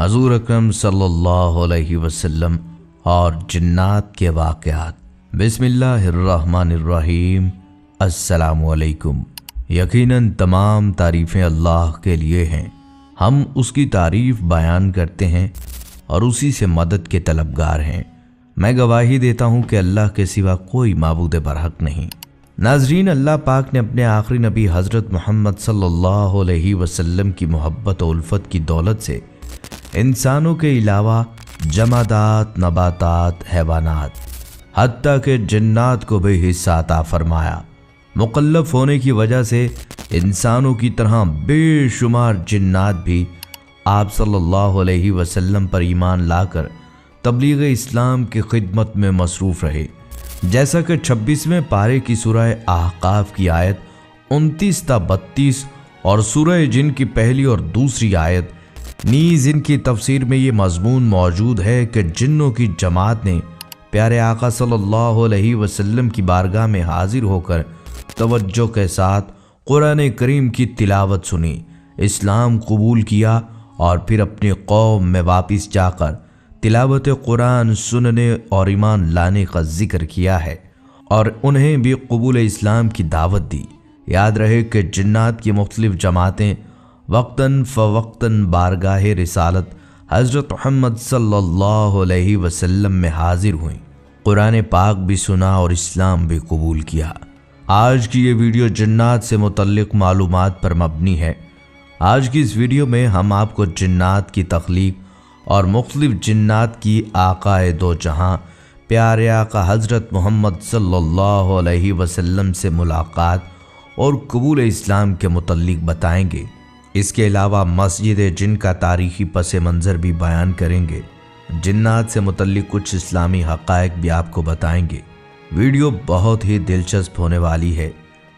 حضور اکرم صلی اللہ علیہ وسلم اور جنات کے واقعات۔ بسم اللہ الرحمن الرحیم۔ السلام علیکم۔ یقیناً تمام تعریفیں اللہ کے لیے ہیں، ہم اس کی تعریف بیان کرتے ہیں اور اسی سے مدد کے طلبگار ہیں۔ میں گواہی دیتا ہوں کہ اللہ کے سوا کوئی معبود برحق نہیں۔ ناظرین، اللہ پاک نے اپنے آخری نبی حضرت محمد صلی اللہ علیہ وسلم کی محبت و الفت کی دولت سے انسانوں کے علاوہ جمادات، نباتات، حیوانات، حتیٰ کہ جنات کو بھی حصہ عطا فرمایا۔ مکلف ہونے کی وجہ سے انسانوں کی طرح بے شمار جنات بھی آپ صلی اللہ علیہ وسلم پر ایمان لا کر تبلیغ اسلام کی خدمت میں مصروف رہے، جیسا کہ 26ویں پارے کی سورہ احقاف کی آیت 29 تا 32 اور سورہ جن کی پہلی اور دوسری آیت نیز ان کی تفسیر میں یہ مضمون موجود ہے کہ جنوں کی جماعت نے پیارے آقا صلی اللہ علیہ وسلم کی بارگاہ میں حاضر ہو کر توجہ کے ساتھ قرآن کریم کی تلاوت سنی، اسلام قبول کیا اور پھر اپنی قوم میں واپس جا کر تلاوت قرآن سننے اور ایمان لانے کا ذکر کیا ہے اور انہیں بھی قبول اسلام کی دعوت دی۔ یاد رہے کہ جنات کی مختلف جماعتیں وقتاً فوقتاً بارگاہ رسالت حضرت محمد صلی اللہ علیہ وسلم میں حاضر ہوئیں، قرآن پاک بھی سنا اور اسلام بھی قبول کیا۔ آج کی یہ ویڈیو جنات سے متعلق معلومات پر مبنی ہے۔ آج کی اس ویڈیو میں ہم آپ کو جنات کی تخلیق اور مختلف جنات کی آقا دو جہاں پیارے آقا حضرت محمد صلی اللہ علیہ وسلم سے ملاقات اور قبول اسلام کے متعلق بتائیں گے۔ اس کے علاوہ مسجد جن کا تاریخی پس منظر بھی بیان کریں گے۔ جنات سے متعلق کچھ اسلامی حقائق بھی آپ کو بتائیں گے۔ ویڈیو بہت ہی دلچسپ ہونے والی ہے،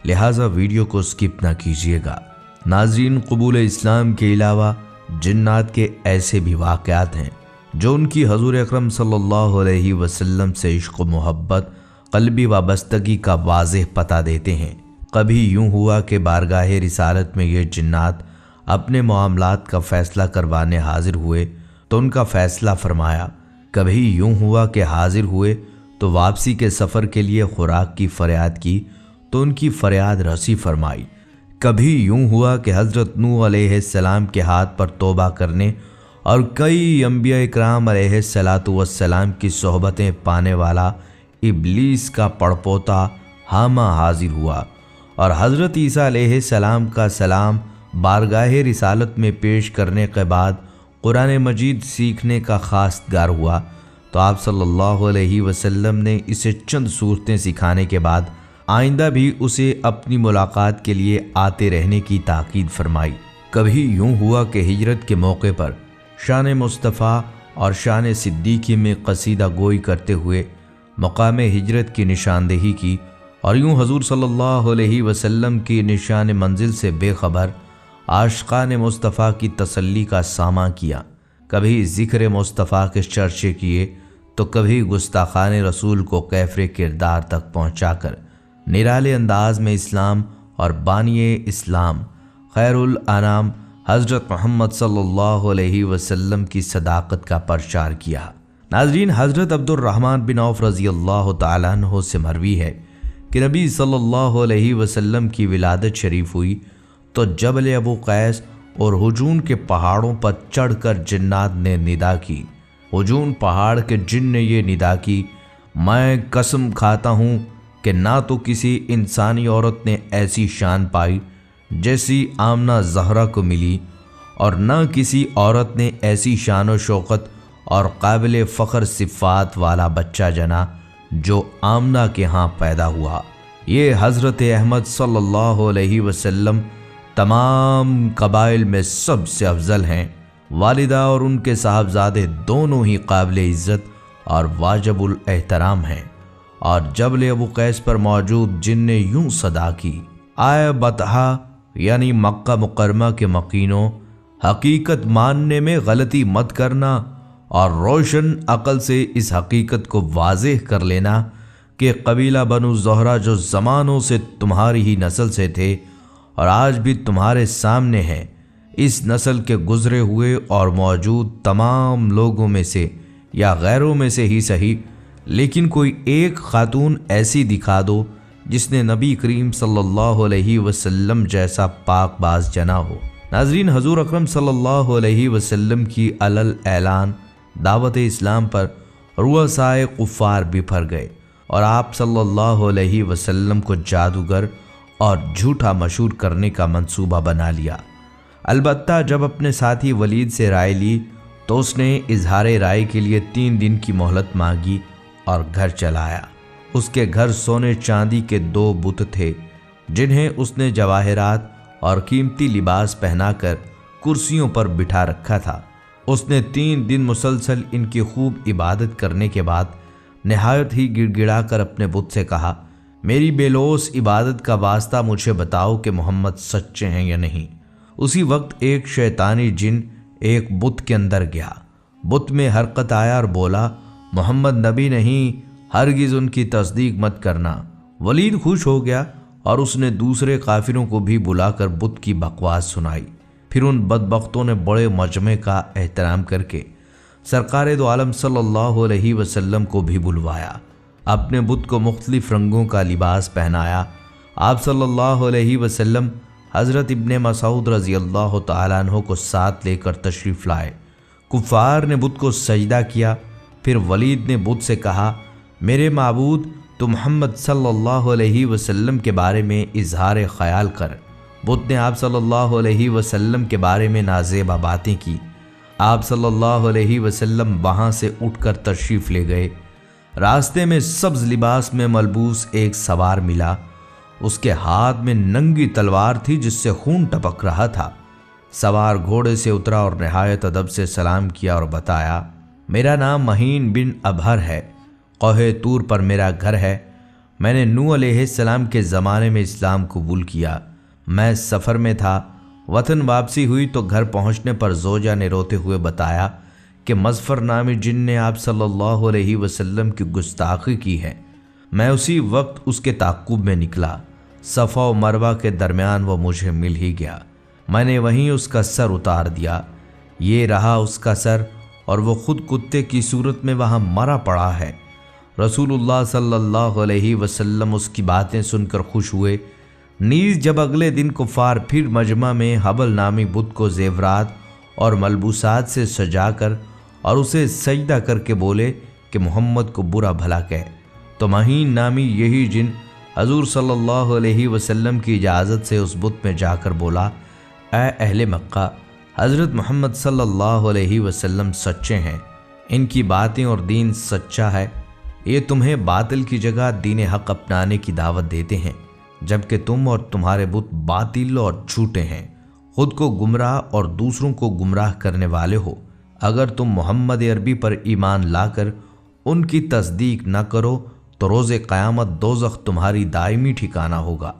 لہٰذا ویڈیو کو سکپ نہ کیجیے گا۔ ناظرین، قبول اسلام کے علاوہ جنات کے ایسے بھی واقعات ہیں جو ان کی حضور اکرم صلی اللہ علیہ وسلم سے عشق و محبت، قلبی وابستگی کا واضح پتہ دیتے ہیں۔ کبھی یوں ہوا کہ بارگاہ رسالت میں یہ جنات اپنے معاملات کا فیصلہ کروانے حاضر ہوئے تو ان کا فیصلہ فرمایا۔ کبھی یوں ہوا کہ حاضر ہوئے تو واپسی کے سفر کے لیے خوراک کی فریاد کی تو ان کی فریاد رسی فرمائی۔ کبھی یوں ہوا کہ حضرت نوح علیہ السلام کے ہاتھ پر توبہ کرنے اور کئی انبیاء اکرام علیہ السلام کی صحبتیں پانے والا ابلیس کا پڑپوتا حامہ حاضر ہوا اور حضرت عیسیٰ علیہ السلام کا سلام بارگاہ رسالت میں پیش کرنے کے بعد قرآن مجید سیکھنے کا خواستگار ہوا تو آپ صلی اللہ علیہ وسلم نے اسے چند صورتیں سکھانے کے بعد آئندہ بھی اسے اپنی ملاقات کے لیے آتے رہنے کی تاکید فرمائی۔ کبھی یوں ہوا کہ ہجرت کے موقع پر شان مصطفیٰ اور شان صدیقی میں قصیدہ گوئی کرتے ہوئے مقام ہجرت کی نشاندہی کی اور یوں حضور صلی اللہ علیہ وسلم کی نشان منزل سے بے خبر عاشقان مصطفیٰ کی تسلی کا ساماں کیا۔ کبھی ذکر مصطفیٰ کے چرچے کیے تو کبھی گستاخان رسول کو کیفر کردار تک پہنچا کر نرالے انداز میں اسلام اور بانی اسلام خیر الانام حضرت محمد صلی اللہ علیہ وسلم کی صداقت کا پرچار کیا۔ ناظرین، حضرت عبد الرحمن بن عوف رضی اللہ تعالیٰ عنہ سے مروی ہے کہ نبی صلی اللہ علیہ وسلم کی ولادت شریف ہوئی تو جبل ابو قیس اور حجون کے پہاڑوں پر چڑھ کر جنات نے ندا کی۔ حجون پہاڑ کے جن نے یہ ندا کی، میں قسم کھاتا ہوں کہ نہ تو کسی انسانی عورت نے ایسی شان پائی جیسی آمنہ زہرا کو ملی اور نہ کسی عورت نے ایسی شان و شوکت اور قابل فخر صفات والا بچہ جنا جو آمنہ کے ہاں پیدا ہوا۔ یہ حضرت احمد صلی اللہ علیہ وسلم تمام قبائل میں سب سے افضل ہیں۔ والدہ اور ان کے صاحبزادے دونوں ہی قابل عزت اور واجب الاحترام ہیں۔ اور جبل ابو قیس پر موجود جن نے یوں صدا کی، آئے بطحا یعنی مکہ مکرمہ کے مکینوں، حقیقت ماننے میں غلطی مت کرنا اور روشن عقل سے اس حقیقت کو واضح کر لینا کہ قبیلہ بنو زہرہ جو زمانوں سے تمہاری ہی نسل سے تھے اور آج بھی تمہارے سامنے ہیں، اس نسل کے گزرے ہوئے اور موجود تمام لوگوں میں سے یا غیروں میں سے ہی صحیح، لیکن کوئی ایک خاتون ایسی دکھا دو جس نے نبی کریم صلی اللہ علیہ وسلم جیسا پاک باز جنا ہو۔ ناظرین، حضور اکرم صلی اللہ علیہ وسلم کی علل اعلان دعوت اسلام پر رؤسائے کفار بپھر گئے اور آپ صلی اللہ علیہ وسلم کو جادوگر اور جھوٹا مشہور کرنے کا منصوبہ بنا لیا۔ البتہ جب اپنے ساتھی ولید سے رائے لی تو اس نے اظہار رائے کے لیے 3 دن کی مہلت مانگی اور گھر چلایا۔ اس کے گھر سونے چاندی کے 2 بت تھے جنہیں اس نے جواہرات اور قیمتی لباس پہنا کر کرسیوں پر بٹھا رکھا تھا۔ اس نے 3 دن مسلسل ان کی خوب عبادت کرنے کے بعد نہایت ہی گڑ گڑا کر اپنے بت سے کہا، میری بے لوث عبادت کا واسطہ مجھے بتاؤ کہ محمد سچے ہیں یا نہیں۔ اسی وقت ایک شیطانی جن ایک بت کے اندر گیا، بت میں حرکت آیا اور بولا، محمد نبی نہیں، ہرگز ان کی تصدیق مت کرنا۔ ولید خوش ہو گیا اور اس نے دوسرے کافروں کو بھی بلا کر بت کی بکواس سنائی۔ پھر ان بدبختوں نے بڑے مجمع کا احترام کر کے سرکار دو عالم صلی اللہ علیہ وسلم کو بھی بلوایا، اپنے بت کو مختلف رنگوں کا لباس پہنایا۔ آپ صلی اللہ علیہ وسلم حضرت ابن مسعود رضی اللہ تعالیٰ عنہ کو ساتھ لے کر تشریف لائے۔ کفار نے بت کو سجدہ کیا۔ پھر ولید نے بت سے کہا، میرے معبود، تو محمد صلی اللہ علیہ وسلم کے بارے میں اظہار خیال کر۔ بت نے آپ صلی اللہ علیہ وسلم کے بارے میں نازیبا باتیں کی۔ آپ صلی اللہ علیہ وسلم وہاں سے اٹھ کر تشریف لے گئے۔ راستے میں سبز لباس میں ملبوس ایک سوار ملا۔ اس کے ہاتھ میں ننگی تلوار تھی جس سے خون ٹپک رہا تھا۔ سوار گھوڑے سے اترا اور نہایت ادب سے سلام کیا اور بتایا، میرا نام مہین بن ابہر ہے، کوہ طور پر میرا گھر ہے۔ میں نے نوح علیہ السلام کے زمانے میں اسلام قبول کیا۔ میں سفر میں تھا، وطن واپسی ہوئی تو گھر پہنچنے پر زوجہ نے روتے ہوئے بتایا کہ مظفر نامی جن نے آپ صلی اللہ علیہ وسلم کی گستاخی کی ہے۔ میں اسی وقت اس کے تعقب میں نکلا۔ صفا و مروہ کے درمیان وہ مجھے مل ہی گیا۔ میں نے وہیں اس کا سر اتار دیا۔ یہ رہا اس کا سر، اور وہ خود کتے کی صورت میں وہاں مرا پڑا ہے۔ رسول اللہ صلی اللہ علیہ وسلم اس کی باتیں سن کر خوش ہوئے۔ نیز جب اگلے دن کفار پھر مجمع میں حبل نامی بت کو زیورات اور ملبوسات سے سجا کر اور اسے سجدہ کر کے بولے کہ محمد کو برا بھلا کہے، تو مہین نامی یہی جن حضور صلی اللہ علیہ وسلم کی اجازت سے اس بت میں جا کر بولا، اے اہل مکہ، حضرت محمد صلی اللہ علیہ وسلم سچے ہیں، ان کی باتیں اور دین سچا ہے۔ یہ تمہیں باطل کی جگہ دین حق اپنانے کی دعوت دیتے ہیں، جبکہ تم اور تمہارے بت باطل اور جھوٹے ہیں، خود کو گمراہ اور دوسروں کو گمراہ کرنے والے ہو۔ اگر تم محمد عربی پر ایمان لا کر ان کی تصدیق نہ کرو تو روز قیامت دوزخ تمہاری دائمی ٹھکانہ ہوگا۔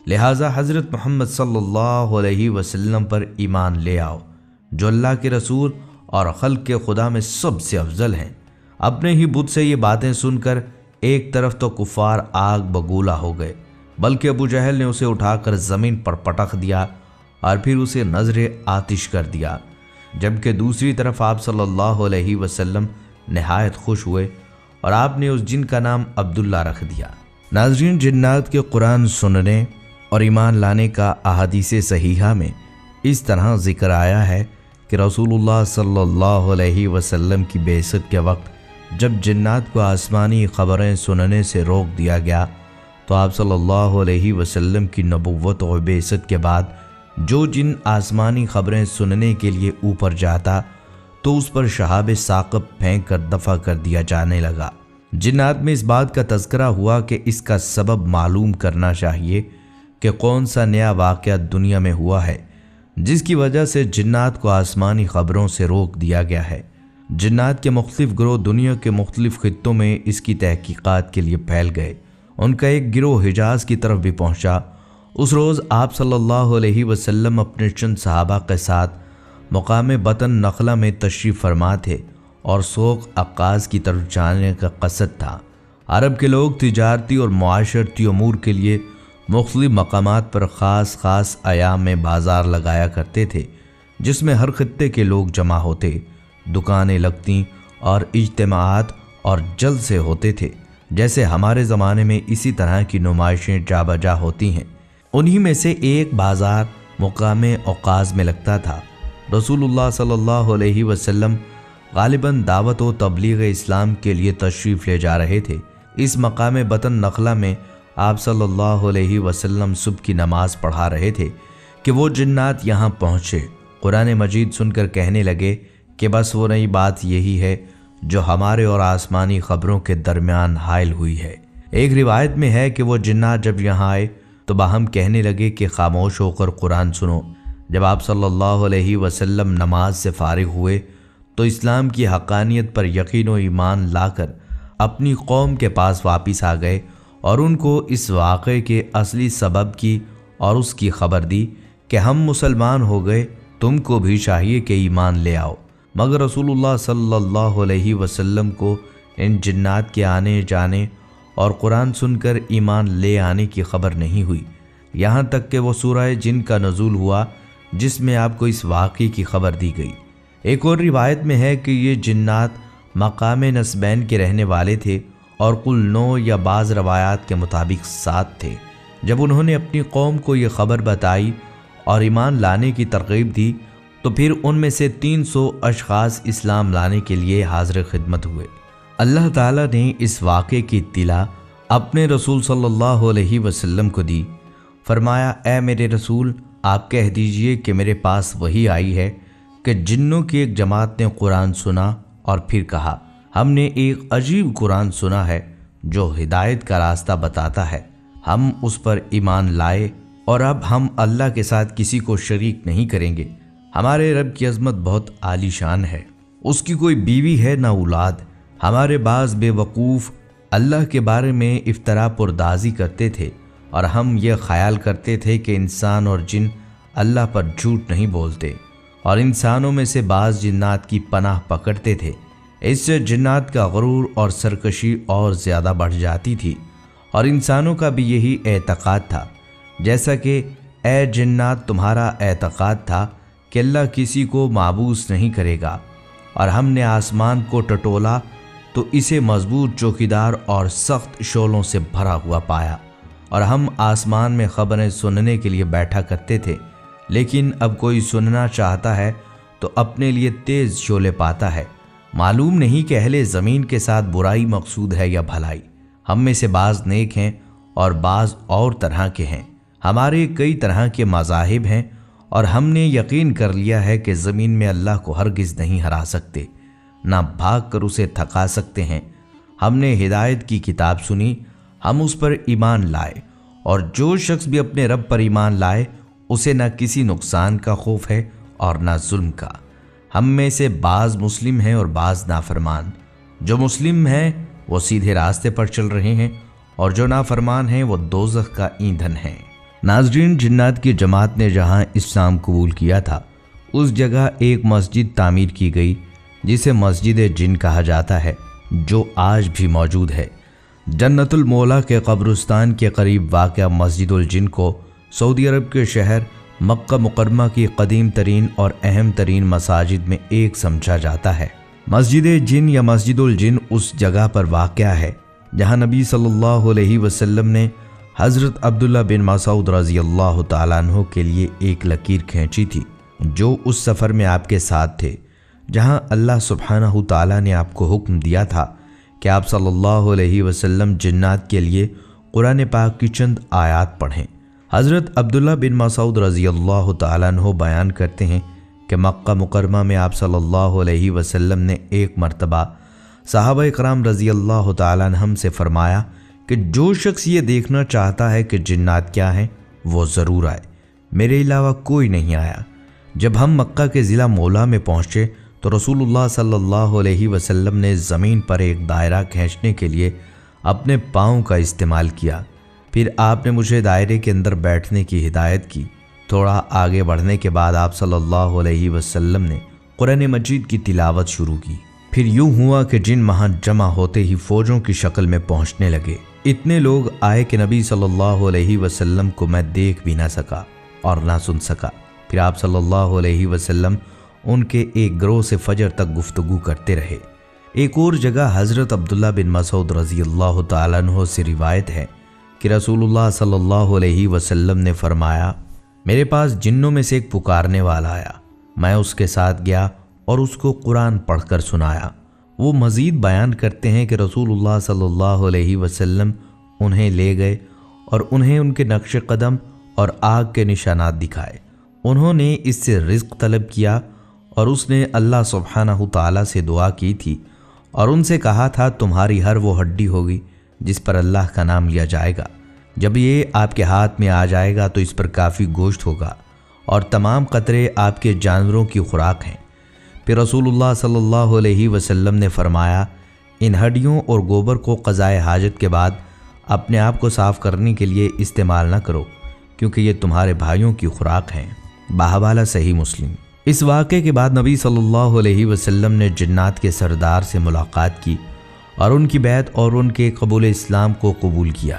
لہٰذا حضرت محمد صلی اللہ علیہ وسلم پر ایمان لے آؤ، جو اللہ کے رسول اور خلق کے خدا میں سب سے افضل ہیں۔ اپنے ہی بت سے یہ باتیں سن کر ایک طرف تو کفار آگ بگولا ہو گئے، بلکہ ابو جہل نے اسے اٹھا کر زمین پر پٹخ دیا اور پھر اسے نذر آتش کر دیا، جبکہ دوسری طرف آپ صلی اللہ علیہ وسلم نہایت خوش ہوئے اور آپ نے اس جن کا نام عبداللہ رکھ دیا۔ ناظرین، جنات کے قرآن سننے اور ایمان لانے کا احادیث صحیحہ میں اس طرح ذکر آیا ہے کہ رسول اللہ صلی اللہ علیہ وسلم کی بعثت کے وقت جب جنات کو آسمانی خبریں سننے سے روک دیا گیا تو آپ صلی اللہ علیہ وسلم کی نبوت اور بعثت کے بعد جو جن آسمانی خبریں سننے کے لیے اوپر جاتا تو اس پر شہاب ثاقب پھینک کر دفع کر دیا جانے لگا۔ جنات میں اس بات کا تذکرہ ہوا کہ اس کا سبب معلوم کرنا چاہیے کہ کون سا نیا واقعہ دنیا میں ہوا ہے جس کی وجہ سے جنات کو آسمانی خبروں سے روک دیا گیا ہے۔ جنات کے مختلف گروہ دنیا کے مختلف خطوں میں اس کی تحقیقات کے لیے پھیل گئے۔ ان کا ایک گروہ حجاز کی طرف بھی پہنچا۔ اس روز آپ صلی اللہ علیہ وسلم اپنے چند صحابہ کے ساتھ مقام بطن نخلہ میں تشریف فرما تھے اور سوق عکاظ کی طرف جانے کا قصد تھا۔ عرب کے لوگ تجارتی اور معاشرتی امور کے لیے مختلف مقامات پر خاص ایام میں بازار لگایا کرتے تھے، جس میں ہر خطے کے لوگ جمع ہوتے، دکانیں لگتیں اور اجتماعات اور جلسے ہوتے تھے، جیسے ہمارے زمانے میں اسی طرح کی نمائشیں جا بجا ہوتی ہیں۔ انہی میں سے ایک بازار مقام اوقاز میں لگتا تھا۔ رسول اللہ صلی اللہ علیہ وسلم غالباً دعوت و تبلیغ اسلام کے لیے تشریف لے جا رہے تھے۔ اس مقام بطن نخلہ میں آپ صلی اللہ علیہ وسلم صبح کی نماز پڑھا رہے تھے کہ وہ جنات یہاں پہنچے۔ قرآن مجید سن کر کہنے لگے کہ بس وہ نئی بات یہی ہے جو ہمارے اور آسمانی خبروں کے درمیان حائل ہوئی ہے۔ ایک روایت میں ہے کہ وہ جنات جب یہاں آئے تو باہم کہنے لگے کہ خاموش ہو کر قرآن سنو۔ جب آپ صلی اللہ علیہ وسلم نماز سے فارغ ہوئے تو اسلام کی حقانیت پر یقین و ایمان لا کر اپنی قوم کے پاس واپس آ گئے اور ان کو اس واقعے کے اصلی سبب کی اور اس کی خبر دی کہ ہم مسلمان ہو گئے، تم کو بھی چاہیے کہ ایمان لے آؤ۔ مگر رسول اللہ صلی اللہ علیہ وسلم کو ان جنات کے آنے جانے اور قرآن سن کر ایمان لے آنے کی خبر نہیں ہوئی، یہاں تک کہ وہ سورہ جن کا نزول ہوا جس میں آپ کو اس واقعے کی خبر دی گئی۔ ایک اور روایت میں ہے کہ یہ جنات مقام نسبین کے رہنے والے تھے اور کل 9 یا بعض روایات کے مطابق 7 تھے۔ جب انہوں نے اپنی قوم کو یہ خبر بتائی اور ایمان لانے کی ترغیب دی تو پھر ان میں سے 300 اشخاص اسلام لانے کے لیے حاضر خدمت ہوئے۔ اللہ تعالیٰ نے اس واقعے کی اطلاع اپنے رسول صلی اللہ علیہ وسلم کو دی۔ فرمایا، اے میرے رسول، آپ کہہ دیجئے کہ میرے پاس وحی آئی ہے کہ جنوں کی ایک جماعت نے قرآن سنا اور پھر کہا، ہم نے ایک عجیب قرآن سنا ہے جو ہدایت کا راستہ بتاتا ہے، ہم اس پر ایمان لائے اور اب ہم اللہ کے ساتھ کسی کو شریک نہیں کریں گے۔ ہمارے رب کی عظمت بہت عالی شان ہے، اس کی کوئی بیوی ہے نہ اولاد۔ ہمارے بعض بے وقوف اللہ کے بارے میں افترا پردازی کرتے تھے اور ہم یہ خیال کرتے تھے کہ انسان اور جن اللہ پر جھوٹ نہیں بولتے، اور انسانوں میں سے بعض جنات کی پناہ پکڑتے تھے۔ اس سے جنات کا غرور اور سرکشی اور زیادہ بڑھ جاتی تھی، اور انسانوں کا بھی یہی اعتقاد تھا، جیسا کہ اے جنات تمہارا اعتقاد تھا کہ اللہ کسی کو معبوس نہیں کرے گا، اور ہم نے آسمان کو ٹٹولا تو اسے مضبوط چوکیدار اور سخت شعلوں سے بھرا ہوا پایا، اور ہم آسمان میں خبریں سننے کے لیے بیٹھا کرتے تھے، لیکن اب کوئی سننا چاہتا ہے تو اپنے لیے تیز شعلے پاتا ہے۔ معلوم نہیں کہ اہل زمین کے ساتھ برائی مقصود ہے یا بھلائی۔ ہم میں سے بعض نیک ہیں اور بعض اور طرح کے ہیں، ہمارے کئی طرح کے مذاہب ہیں، اور ہم نے یقین کر لیا ہے کہ زمین میں اللہ کو ہرگز نہیں ہرا سکتے، نہ بھاگ کر اسے تھکا سکتے ہیں۔ ہم نے ہدایت کی کتاب سنی، ہم اس پر ایمان لائے، اور جو شخص بھی اپنے رب پر ایمان لائے اسے نہ کسی نقصان کا خوف ہے اور نہ ظلم کا۔ ہم میں سے بعض مسلم ہیں اور بعض نافرمان، جو مسلم ہیں وہ سیدھے راستے پر چل رہے ہیں، اور جو نافرمان ہیں وہ دوزخ کا ایندھن ہیں۔ ناظرین، جنات کی جماعت نے جہاں اسلام قبول کیا تھا اس جگہ ایک مسجد تعمیر کی گئی جسے مسجد جن کہا جاتا ہے، جو آج بھی موجود ہے۔ جنت المولا کے قبرستان کے قریب واقع مسجد الجن کو سعودی عرب کے شہر مکہ مکرمہ کی قدیم ترین اور اہم ترین مساجد میں ایک سمجھا جاتا ہے۔ مسجد جن یا مسجد الجن اس جگہ پر واقع ہے جہاں نبی صلی اللہ علیہ وسلم نے حضرت عبداللہ بن مسعود رضی اللہ تعالیٰ عنہ کے لیے ایک لکیر کھینچی تھی، جو اس سفر میں آپ کے ساتھ تھے، جہاں اللہ سبحانہ تعالیٰ نے آپ کو حکم دیا تھا کہ آپ صلی اللہ علیہ وسلم جنات کے لیے قرآن پاک کی چند آیات پڑھیں۔ حضرت عبداللہ بن مسعود رضی اللہ تعالیٰ عنہ بیان کرتے ہیں کہ مکہ مکرمہ میں آپ صلی اللہ علیہ وسلم نے ایک مرتبہ صحابہ اکرام رضی اللہ تعالیٰ عنہم سے فرمایا کہ جو شخص یہ دیکھنا چاہتا ہے کہ جنات کیا ہیں وہ ضرور آئے، میرے علاوہ کوئی نہیں آیا۔ جب ہم مکہ کے ضلع مولا میں پہنچے تو رسول اللہ صلی اللہ علیہ وسلم نے زمین پر ایک دائرہ کھینچنے کے لیے اپنے پاؤں کا استعمال کیا، پھر آپ نے مجھے دائرے کے اندر بیٹھنے کی ہدایت کی۔ تھوڑا آگے بڑھنے کے بعد آپ صلی اللہ علیہ وسلم نے قرآن مجید کی تلاوت شروع کی۔ پھر یوں ہوا کہ جن وہاں جمع ہوتے ہی فوجوں کی شکل میں پہنچنے لگے۔ اتنے لوگ آئے کہ نبی صلی اللہ علیہ وسلم کو میں دیکھ بھی نہ سکا اور نہ سن سکا۔ پھر آپ صلی اللہ علیہ وسلم ان کے ایک گروہ سے فجر تک گفتگو کرتے رہے۔ ایک اور جگہ حضرت عبداللہ بن مسعود رضی اللہ تعالیٰ عنہ سے روایت ہے کہ رسول اللہ صلی اللہ علیہ وسلم نے فرمایا، میرے پاس جنوں میں سے ایک پکارنے والا آیا، میں اس کے ساتھ گیا اور اس کو قرآن پڑھ کر سنایا۔ وہ مزید بیان کرتے ہیں کہ رسول اللہ صلی اللہ علیہ وسلم انہیں لے گئے اور انہیں ان کے نقش قدم اور آگ کے نشانات دکھائے۔ انہوں نے اس سے رزق طلب کیا اور اس نے اللہ سبحانہ تعالیٰ سے دعا کی تھی اور ان سے کہا تھا تمہاری ہر وہ ہڈی ہوگی جس پر اللہ کا نام لیا جائے گا، جب یہ آپ کے ہاتھ میں آ جائے گا تو اس پر کافی گوشت ہوگا اور تمام قطرے آپ کے جانوروں کی خوراک ہیں۔ پھر رسول اللہ صلی اللہ علیہ وسلم نے فرمایا، ان ہڈیوں اور گوبر کو قضائے حاجت کے بعد اپنے آپ کو صاف کرنے کے لیے استعمال نہ کرو، کیونکہ یہ تمہارے بھائیوں کی خوراک ہیں۔ بحوالہ صحیح مسلم۔ اس واقعے کے بعد نبی صلی اللہ علیہ وسلم نے جنات کے سردار سے ملاقات کی اور ان کی بیعت اور ان کے قبول اسلام کو قبول کیا۔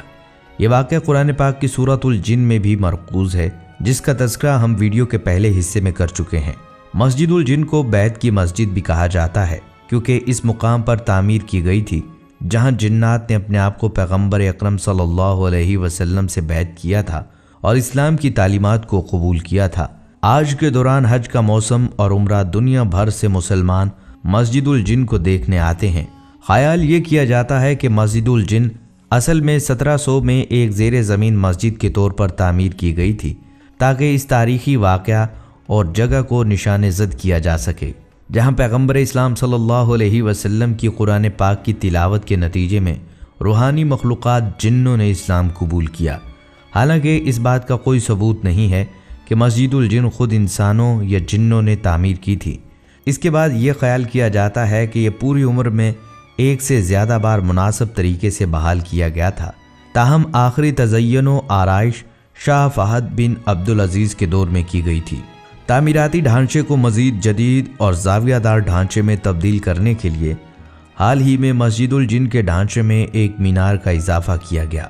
یہ واقعہ قرآن پاک کی سورۃ الجن میں بھی مرکوز ہے، جس کا تذکرہ ہم ویڈیو کے پہلے حصے میں کر چکے ہیں۔ مسجد الجن کو بیعت کی مسجد بھی کہا جاتا ہے، کیونکہ اس مقام پر تعمیر کی گئی تھی جہاں جنات نے اپنے آپ کو پیغمبر اکرم صلی اللہ علیہ وسلم سے بیعت کیا تھا اور اسلام کی تعلیمات کو قبول کیا تھا۔ آج کے دوران حج کا موسم اور عمرہ دنیا بھر سے مسلمان مسجد الجن کو دیکھنے آتے ہیں۔ خیال یہ کیا جاتا ہے کہ مسجد الجن اصل میں 1700 میں ایک زیر زمین مسجد کے طور پر تعمیر کی گئی تھی تاکہ اس تاریخی واقعہ اور جگہ کو نشان زد کیا جا سکے، جہاں پیغمبر اسلام صلی اللہ علیہ وسلم کی قرآن پاک کی تلاوت کے نتیجے میں روحانی مخلوقات جنوں نے اسلام قبول کیا۔ حالانکہ اس بات کا کوئی ثبوت نہیں ہے کہ مسجد الجن خود انسانوں یا جنوں نے تعمیر کی تھی۔ اس کے بعد یہ خیال کیا جاتا ہے کہ یہ پوری عمر میں ایک سے زیادہ بار مناسب طریقے سے بحال کیا گیا تھا، تاہم آخری تزئین و آرائش شاہ فہد بن عبدالعزیز کے دور میں کی گئی تھی۔ تعمیراتی ڈھانچے کو مزید جدید اور زاویہ دار ڈھانچے میں تبدیل کرنے کے لیے حال ہی میں مسجد الجن کے ڈھانچے میں ایک مینار کا اضافہ کیا گیا۔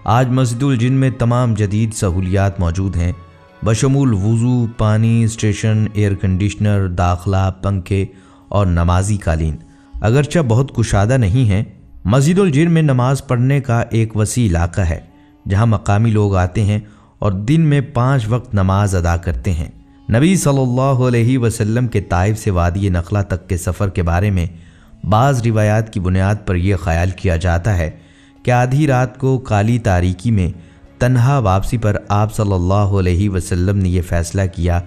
آج مسجد الجن میں تمام جدید سہولیات موجود ہیں، بشمول وضو، پانی، اسٹیشن، ایئر کنڈیشنر، داخلہ، پنکھے اور نمازی قالین۔ اگرچہ بہت کشادہ نہیں ہیں، مسجد الجن میں نماز پڑھنے کا ایک وسیع علاقہ ہے جہاں مقامی لوگ آتے ہیں اور دن میں 5 وقت نماز ادا کرتے ہیں۔ نبی صلی اللہ علیہ وسلم کے طائف سے وادی نخلہ تک کے سفر کے بارے میں بعض روایات کی بنیاد پر یہ خیال کیا جاتا ہے کہ آدھی رات کو کالی تاریکی میں تنہا واپسی پر آپ صلی اللہ علیہ وسلم نے یہ فیصلہ کیا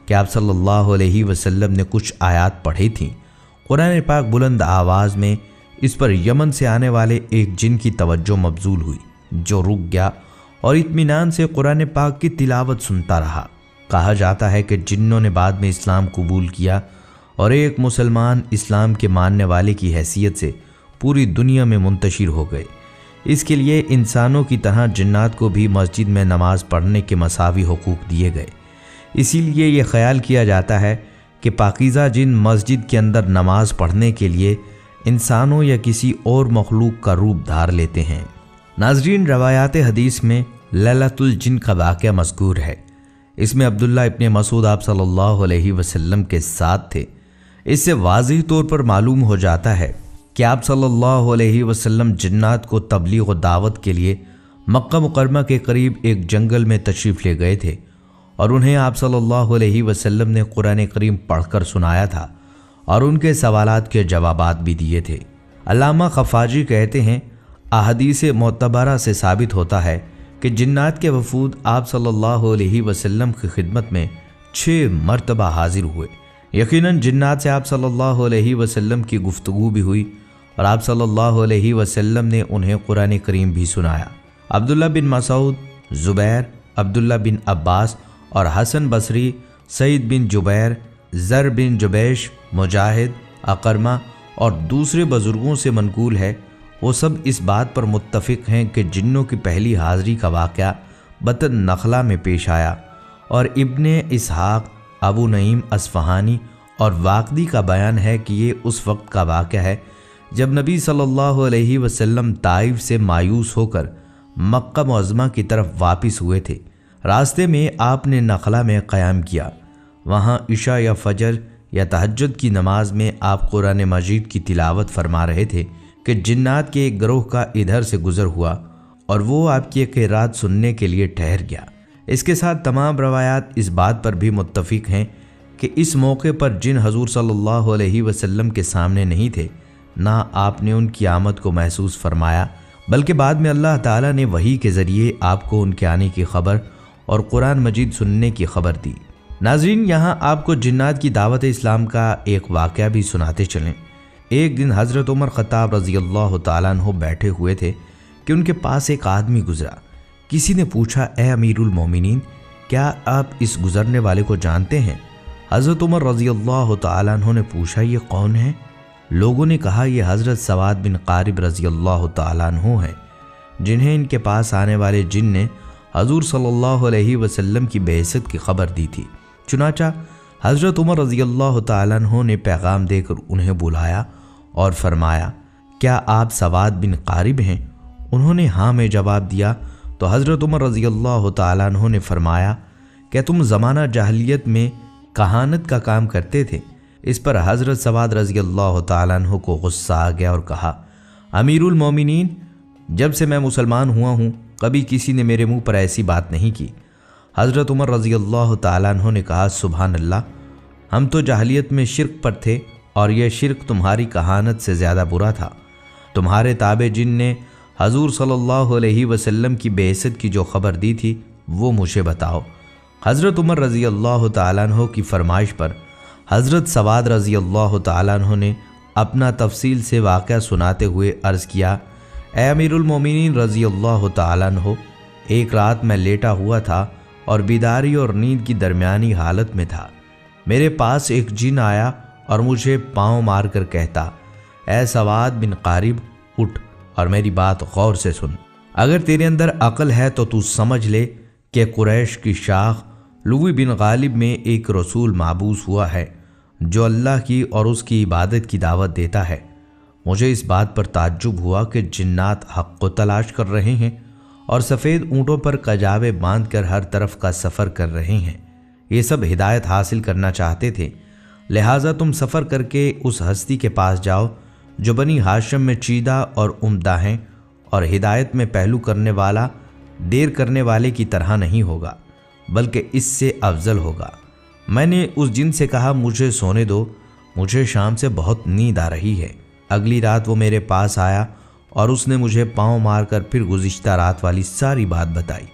کہ آپ صلی اللہ علیہ وسلم نے کچھ آیات پڑھی تھیں۔ قرآن پاک بلند آواز میں اس پر یمن سے آنے والے ایک جن کی توجہ مبذول ہوئی، جو رک گیا اور اطمینان سے قرآن پاک کی تلاوت سنتا رہا۔ کہا جاتا ہے کہ جنوں نے بعد میں اسلام قبول کیا اور ایک مسلمان اسلام کے ماننے والے کی حیثیت سے پوری دنیا میں منتشر ہو گئے۔ اس کے لیے انسانوں کی طرح جنات کو بھی مسجد میں نماز پڑھنے کے مساوی حقوق دیے گئے۔ اسی لیے یہ خیال کیا جاتا ہے کہ پاکیزہ جن مسجد کے اندر نماز پڑھنے کے لیے انسانوں یا کسی اور مخلوق کا روپ دھار لیتے ہیں۔ ناظرین، روایات حدیث میں لیلۃ الجن کا واقعہ مذکور ہے۔ اس میں عبداللہ ابن مسعود آپ صلی اللہ علیہ وسلم کے ساتھ تھے۔ اس سے واضح طور پر معلوم ہو جاتا ہے کہ آپ صلی اللہ علیہ وسلم جنات کو تبلیغ و دعوت کے لیے مکہ مکرمہ کے قریب ایک جنگل میں تشریف لے گئے تھے اور انہیں آپ صلی اللہ علیہ وسلم نے قرآن کریم پڑھ کر سنایا تھا اور ان کے سوالات کے جوابات بھی دیے تھے۔ علامہ خفاجی کہتے ہیں، احادیث معتبرہ سے ثابت ہوتا ہے کہ جنات کے وفود آپ صلی اللہ علیہ وسلم کی خدمت میں 6 مرتبہ حاضر ہوئے۔ یقیناً جنات سے آپ صلی اللہ علیہ وسلم کی گفتگو بھی ہوئی اور آپ صلی اللہ علیہ وسلم نے انہیں قرآن کریم بھی سنایا۔ عبداللہ بن مسعود، زبیر، عبداللہ بن عباس اور حسن بصری، سعید بن جبیر، زر بن جبیش، مجاہد، اقرمہ اور دوسرے بزرگوں سے منقول ہے، وہ سب اس بات پر متفق ہیں کہ جنوں کی پہلی حاضری کا واقعہ بطن نخلہ میں پیش آیا، اور ابن اسحاق، ابو نعیم اصفہانی اور واقدی کا بیان ہے کہ یہ اس وقت کا واقعہ ہے جب نبی صلی اللہ علیہ وسلم طائف سے مایوس ہو کر مکہ معظمہ کی طرف واپس ہوئے تھے۔ راستے میں آپ نے نخلا میں قیام کیا۔ وہاں عشاء یا فجر یا تہجد کی نماز میں آپ قرآن مجید کی تلاوت فرما رہے تھے کہ جنات کے ایک گروہ کا ادھر سے گزر ہوا اور وہ آپ کی قرات سننے کے لیے ٹھہر گیا۔ اس کے ساتھ تمام روایات اس بات پر بھی متفق ہیں کہ اس موقع پر جن حضور صلی اللہ علیہ وسلم کے سامنے نہیں تھے، نہ آپ نے ان کی آمد کو محسوس فرمایا، بلکہ بعد میں اللہ تعالیٰ نے وحی کے ذریعے آپ کو ان کے آنے کی خبر اور قرآن مجید سننے کی خبر دی۔ ناظرین، یہاں آپ کو جنات کی دعوت اسلام کا ایک واقعہ بھی سناتے چلیں۔ ایک دن حضرت عمر خطاب رضی اللہ تعالیٰ عنہ بیٹھے ہوئے تھے کہ ان کے پاس ایک آدمی گزرا۔ کسی نے پوچھا، اے امیر المومنین، کیا آپ اس گزرنے والے کو جانتے ہیں؟ حضرت عمر رضی اللہ تعالیٰ عنہ نے پوچھا، یہ کون ہے؟ لوگوں نے کہا، یہ حضرت سواد بن قارب رضی اللہ تعالیٰ عنہ ہیں، جنہیں ان کے پاس آنے والے جن نے حضور صلی اللہ علیہ وسلم کی بعثت کی خبر دی تھی۔ چنانچہ حضرت عمر رضی اللہ تعالیٰ عنہ نے پیغام دے کر انہیں بلایا اور فرمایا، کیا آپ سواد بن قارب ہیں؟ انہوں نے ہاں میں جواب دیا تو حضرت عمر رضی اللہ تعالیٰ عنہ نے فرمایا، کیا تم زمانہ جاہلیت میں کہانت کا کام کرتے تھے؟ اس پر حضرت سواد رضی اللہ تعالیٰ عنہ کو غصہ آ گیا اور کہا، امیر المومنین، جب سے میں مسلمان ہوا ہوں کبھی کسی نے میرے منہ پر ایسی بات نہیں کی۔ حضرت عمر رضی اللہ تعالیٰ عنہ نے کہا، سبحان اللہ، ہم تو جاہلیت میں شرک پر تھے اور یہ شرک تمہاری کہانت سے زیادہ برا تھا۔ تمہارے تابع جن نے حضور صلی اللہ علیہ وسلم کی بعثت کی جو خبر دی تھی وہ مجھے بتاؤ۔ حضرت عمر رضی اللہ تعالیٰ عنہ کی فرمائش پر حضرت سواد رضی اللہ تعالیٰ عنہ نے اپنا تفصیل سے واقعہ سناتے ہوئے عرض کیا، اے امیر المومنین رضی اللہ تعالیٰ عنہ، ایک رات میں لیٹا ہوا تھا اور بیداری اور نیند کی درمیانی حالت میں تھا۔ میرے پاس ایک جن آیا اور مجھے پاؤں مار کر کہتا، اے سواد بن قارب، اٹھ اور میری بات غور سے سن۔ اگر تیرے اندر عقل ہے تو سمجھ لے کہ قریش کی شاخ لوی بن غالب میں ایک رسول معبوس ہوا ہے جو اللہ کی اور اس کی عبادت کی دعوت دیتا ہے۔ مجھے اس بات پر تعجب ہوا کہ جنات حق کو تلاش کر رہے ہیں اور سفید اونٹوں پر کجاوے باندھ کر ہر طرف کا سفر کر رہے ہیں۔ یہ سب ہدایت حاصل کرنا چاہتے تھے، لہٰذا تم سفر کر کے اس ہستی کے پاس جاؤ جو بنی ہاشم میں چیدہ اور عمدہ ہیں اور ہدایت میں پہلو کرنے والا دیر کرنے والے کی طرح نہیں ہوگا بلکہ اس سے افضل ہوگا۔ میں نے اس جن سے کہا، مجھے سونے دو، مجھے شام سے بہت نیند آ رہی ہے۔ اگلی رات وہ میرے پاس آیا اور اس نے مجھے پاؤں مار کر پھر گزشتہ رات والی ساری بات بتائی۔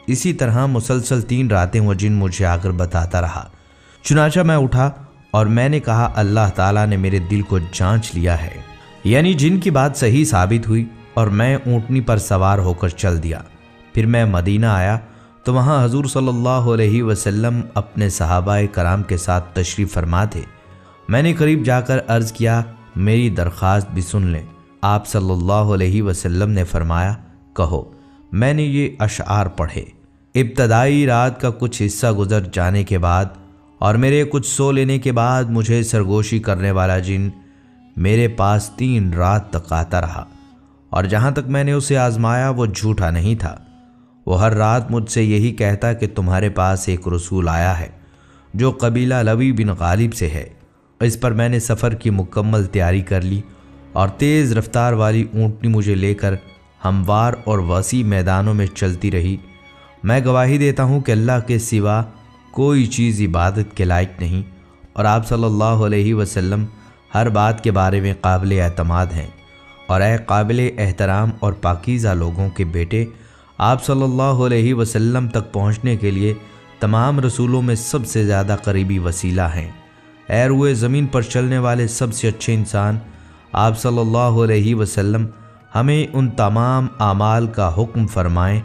اسی طرح مسلسل 3 راتیں وہ جن مجھے آ کر بتاتا رہا۔ چنانچہ میں اٹھا اور میں نے کہا، اللہ تعالیٰ نے میرے دل کو جانچ لیا ہے، یعنی جن کی بات صحیح ثابت ہوئی اور میں اونٹنی پر سوار ہو کر چل دیا۔ پھر میں مدینہ آیا تو وہاں حضور صلی اللہ علیہ وسلم اپنے صحابہ کرام کے ساتھ تشریف فرما تھے۔ میں نے قریب جا کر عرض کیا، میری درخواست بھی سن لیں۔ آپ صلی اللہ علیہ وسلم نے فرمایا، کہو۔ میں نے یہ اشعار پڑھے۔ ابتدائی رات کا کچھ حصہ گزر جانے کے بعد اور میرے کچھ سو لینے کے بعد مجھے سرگوشی کرنے والا جن میرے پاس 3 رات تک آتا رہا، اور جہاں تک میں نے اسے آزمایا وہ جھوٹا نہیں تھا۔ وہ ہر رات مجھ سے یہی کہتا کہ تمہارے پاس ایک رسول آیا ہے جو قبیلہ لوی بن غالب سے ہے۔ اس پر میں نے سفر کی مکمل تیاری کر لی اور تیز رفتار والی اونٹنی مجھے لے کر ہموار اور وسیع میدانوں میں چلتی رہی۔ میں گواہی دیتا ہوں کہ اللہ کے سوا کوئی چیز عبادت کے لائق نہیں، اور آپ صلی اللہ علیہ وسلم ہر بات کے بارے میں قابل اعتماد ہیں۔ اور اے قابل احترام اور پاکیزہ لوگوں کے بیٹے، آپ صلی اللہ علیہ وسلم تک پہنچنے کے لیے تمام رسولوں میں سب سے زیادہ قریبی وسیلہ ہیں۔ اے روئے زمین پر چلنے والے سب سے اچھے انسان، آپ صلی اللہ علیہ وسلم ہمیں ان تمام اعمال کا حکم فرمائیں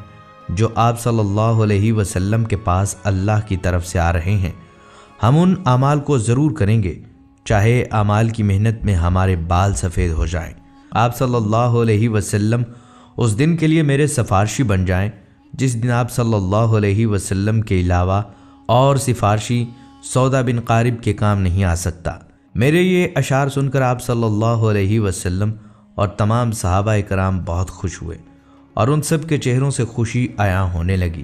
جو آپ صلی اللہ علیہ وسلم کے پاس اللہ کی طرف سے آ رہے ہیں۔ ہم ان اعمال کو ضرور کریں گے، چاہے اعمال کی محنت میں ہمارے بال سفید ہو جائیں۔ آپ صلی اللہ علیہ وسلم اس دن کے لیے میرے سفارشی بن جائیں جس دن آپ صلی اللہ علیہ وسلم کے علاوہ اور سفارشی سودا بن قارب کے کام نہیں آ سکتا۔ میرے یہ اشعار سن کر آپ صلی اللہ علیہ وسلم اور تمام صحابہ کرام بہت خوش ہوئے اور ان سب کے چہروں سے خوشی عیاں ہونے لگی۔